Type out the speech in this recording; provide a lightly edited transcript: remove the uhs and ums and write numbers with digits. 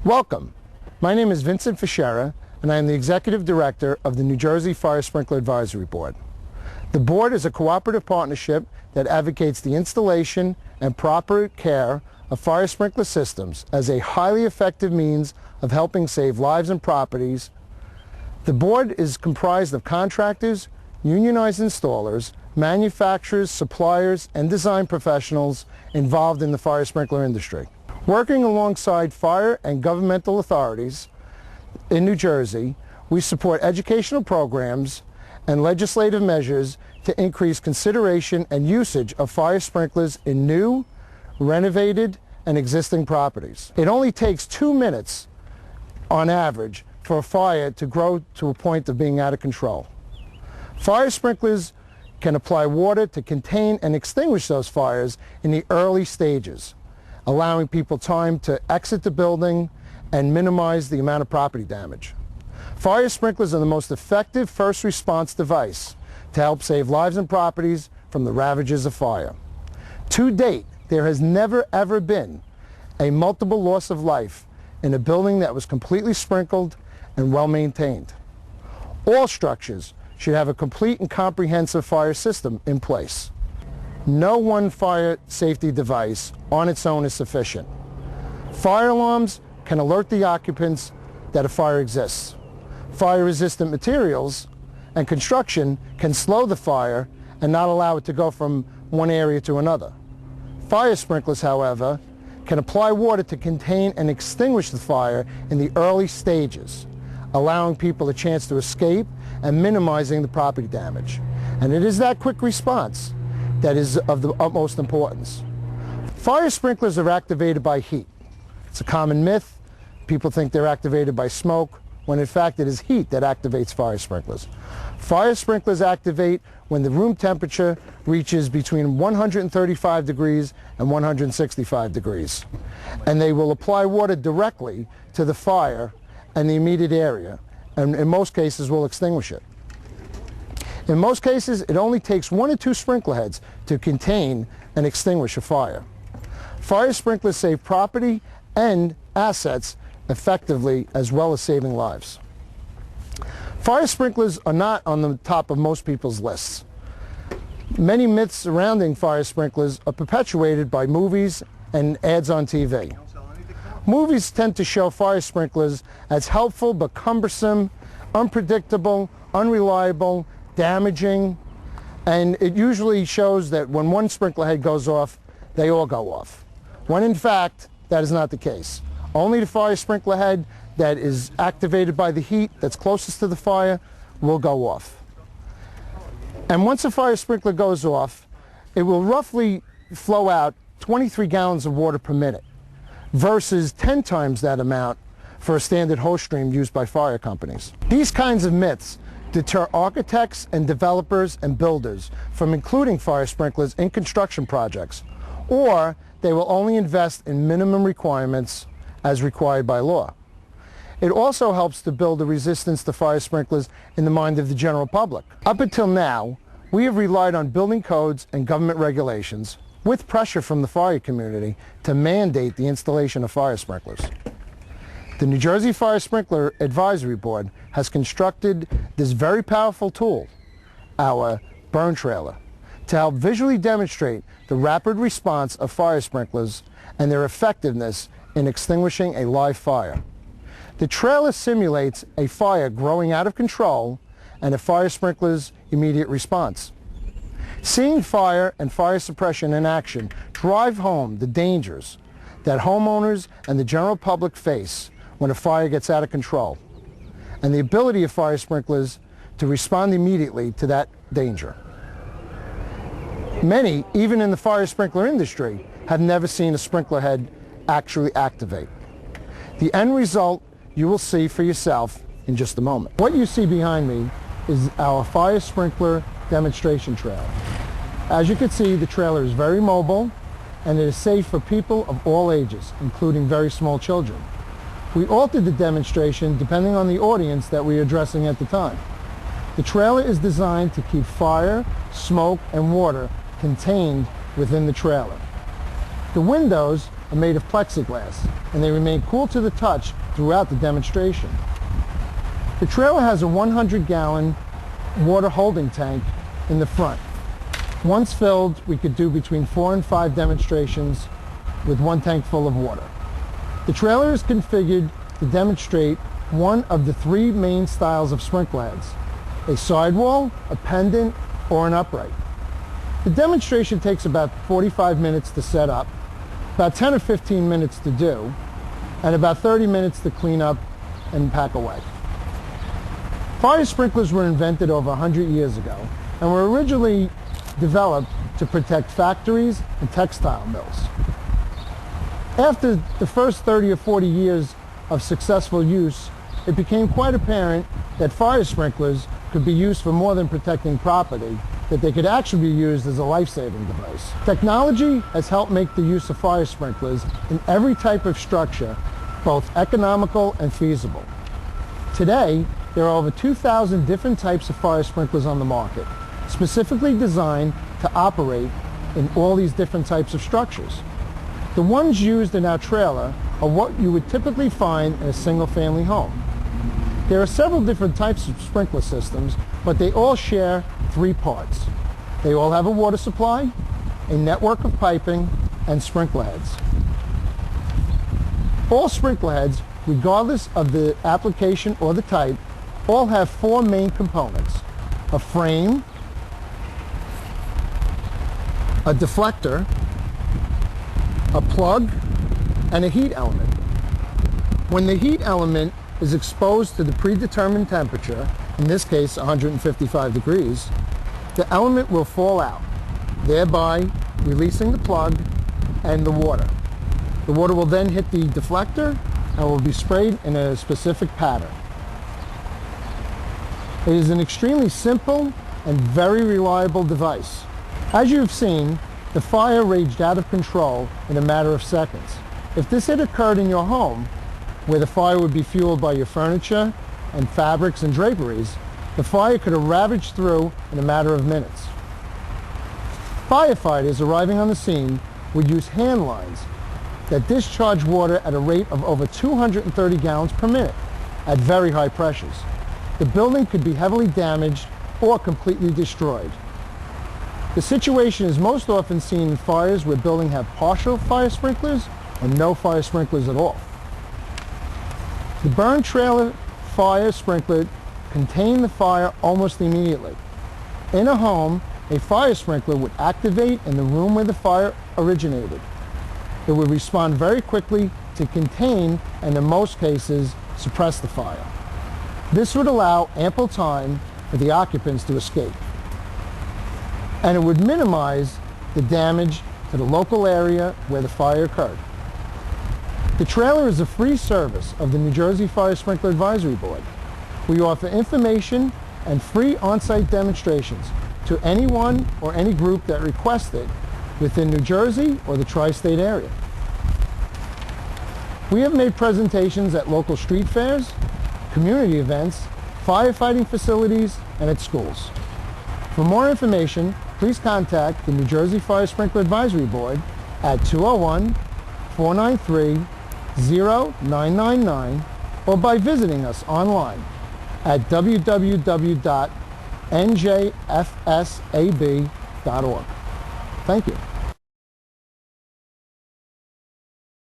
Welcome. My name is Vincent Fischera, and I am the Executive Director of the New Jersey Fire Sprinkler Advisory Board. The board is a cooperative partnership that advocates the installation and proper care of fire sprinkler systems as a highly effective means of helping save lives and properties. The board is comprised of contractors, unionized installers, manufacturers, suppliers, and design professionals involved in the fire sprinkler industry. Working alongside fire and governmental authorities in New Jersey, we support educational programs and legislative measures to increase consideration and usage of fire sprinklers in new, renovated, and existing properties. It only takes 2 minutes on average for a fire to grow to a point of being out of control. Fire sprinklers can apply water to contain and extinguish those fires in the early stages, allowing people time to exit the building and minimize the amount of property damage. Fire sprinklers are the most effective first response device to help save lives and properties from the ravages of fire. To date, there has never ever been a multiple loss of life in a building that was completely sprinkled and well maintained. All structures should have a complete and comprehensive fire system in place. No one fire safety device on its own is sufficient. Fire alarms can alert the occupants that a fire exists. Fire-resistant materials and construction can slow the fire and not allow it to go from one area to another. Fire sprinklers, however, can apply water to contain and extinguish the fire in the early stages, allowing people a chance to escape and minimizing the property damage. And it is that quick response that is of the utmost importance. Fire sprinklers are activated by heat. It's a common myth. People think they're activated by smoke, when in fact it is heat that activates fire sprinklers. Fire sprinklers activate when the room temperature reaches between 135 degrees and 165 degrees. And they will apply water directly to the fire and the immediate area, and in most cases will extinguish it. In most cases, it only takes 1 or 2 sprinkler heads to contain and extinguish a fire. Fire sprinklers save property and assets effectively, as well as saving lives. Fire sprinklers are not on the top of most people's lists. Many myths surrounding fire sprinklers are perpetuated by movies and ads on TV. Movies tend to show fire sprinklers as helpful but cumbersome, unpredictable, unreliable, damaging, and it usually shows that when one sprinkler head goes off, they all go off. When in fact, that is not the case. Only the fire sprinkler head that is activated by the heat that's closest to the fire will go off. And once a fire sprinkler goes off, it will roughly flow out 23 gallons of water per minute versus 10 times that amount for a standard hose stream used by fire companies. These kinds of myths deter architects and developers and builders from including fire sprinklers in construction projects, or they will only invest in minimum requirements as required by law. It also helps to build a resistance to fire sprinklers in the mind of the general public. Up until now, we have relied on building codes and government regulations with pressure from the fire community to mandate the installation of fire sprinklers. The New Jersey Fire Sprinkler Advisory Board has constructed this very powerful tool, our burn trailer, to help visually demonstrate the rapid response of fire sprinklers and their effectiveness in extinguishing a live fire. The trailer simulates a fire growing out of control and a fire sprinkler's immediate response. Seeing fire and fire suppression in action drive home the dangers that homeowners and the general public face when a fire gets out of control, and the ability of fire sprinklers to respond immediately to that danger. Many, even in the fire sprinkler industry, have never seen a sprinkler head actually activate. The end result you will see for yourself in just a moment. What you see behind me is our fire sprinkler demonstration trailer. As you can see, the trailer is very mobile and it is safe for people of all ages, including very small children. We altered the demonstration depending on the audience that we are addressing at the time. The trailer is designed to keep fire, smoke, and water contained within the trailer. The windows are made of plexiglass, and they remain cool to the touch throughout the demonstration. The trailer has a 100-gallon water holding tank in the front. Once filled, we could do between 4 and 5 demonstrations with one tank full of water. The trailer is configured to demonstrate one of the 3 main styles of sprinkler heads: a sidewall, a pendant, or an upright. The demonstration takes about 45 minutes to set up, about 10 or 15 minutes to do, and about 30 minutes to clean up and pack away. Fire sprinklers were invented over 100 years ago and were originally developed to protect factories and textile mills. After the first 30 or 40 years of successful use, it became quite apparent that fire sprinklers could be used for more than protecting property, that they could actually be used as a life-saving device. Technology has helped make the use of fire sprinklers in every type of structure both economical and feasible. Today, there are over 2,000 different types of fire sprinklers on the market, specifically designed to operate in all these different types of structures. The ones used in our trailer are what you would typically find in a single-family home. There are several different types of sprinkler systems, but they all share 3 parts. They all have a water supply, a network of piping, and sprinkler heads. All sprinkler heads, regardless of the application or the type, all have 4 main components: a frame, a deflector, a plug, and a heat element. When the heat element is exposed to the predetermined temperature, in this case 155 degrees, the element will fall out, thereby releasing the plug and the water. The water will then hit the deflector and will be sprayed in a specific pattern. It is an extremely simple and very reliable device. As you've seen, the fire raged out of control in a matter of seconds. If this had occurred in your home, where the fire would be fueled by your furniture and fabrics and draperies, the fire could have ravaged through in a matter of minutes. Firefighters arriving on the scene would use hand lines that discharge water at a rate of over 230 gallons per minute at very high pressures. The building could be heavily damaged or completely destroyed. The situation is most often seen in fires where buildings have partial fire sprinklers or no fire sprinklers at all. The burn trailer fire sprinkler contained the fire almost immediately. In a home, a fire sprinkler would activate in the room where the fire originated. It would respond very quickly to contain and, in most cases, suppress the fire. This would allow ample time for the occupants to escape, and it would minimize the damage to the local area where the fire occurred. The trailer is a free service of the New Jersey Fire Sprinkler Advisory Board. We offer information and free on-site demonstrations to anyone or any group that requests it within New Jersey or the tri-state area. We have made presentations at local street fairs, community events, firefighting facilities, and at schools. For more information, please contact the New Jersey Fire Sprinkler Advisory Board at 201-493-0999 or by visiting us online at www.njfsab.org. Thank you.